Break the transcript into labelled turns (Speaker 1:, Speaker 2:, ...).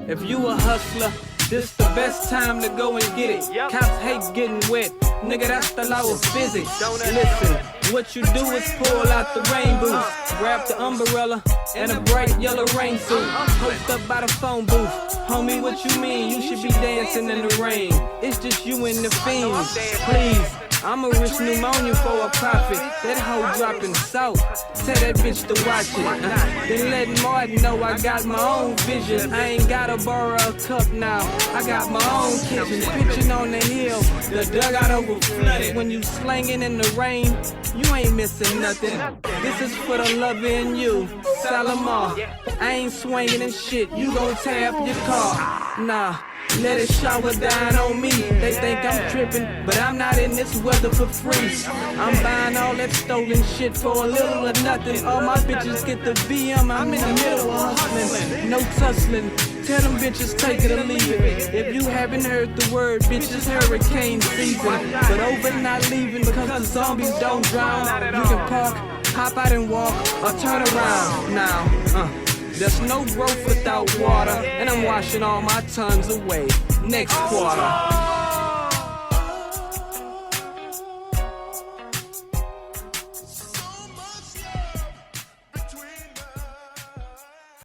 Speaker 1: If you a hustler, this the best time to go and get it. Cops hate getting wet, nigga, that's the law of physics. Listen, what you do is pull out the rain booth, grab the umbrella and a bright yellow rain suit. Hooked up by the phone booth, homie, what you mean? You should be dancing in the rain. It's just you and the fiends. Please, I'm a rich pneumonia for a profit. That hoe dropping salt. Tell that bitch to watch it. Then let Martin know I got my own vision. I ain't gotta borrow a cup now. I got my own kitchen. Pitching on the hill. The dugout over flooded. When you slanging in the rain, you ain't missing nothing. This is for the lover in you. Salamar. I ain't swinging and shit. You gon' tear up your car. Nah. Let it shower down on me. They think I'm tripping, but I'm not in this weather for free. I'm buying all that stolen shit for a little or nothing. All my bitches get the BM, I'm in the middle of hustling. No tussling, tell them bitches take it or leave it. If you haven't heard the word, bitches, hurricane season. But over not leaving because the zombies don't drown. You can park, hop out and walk, or turn around now. There's no growth without water, and I'm washing all my tons away next quarter.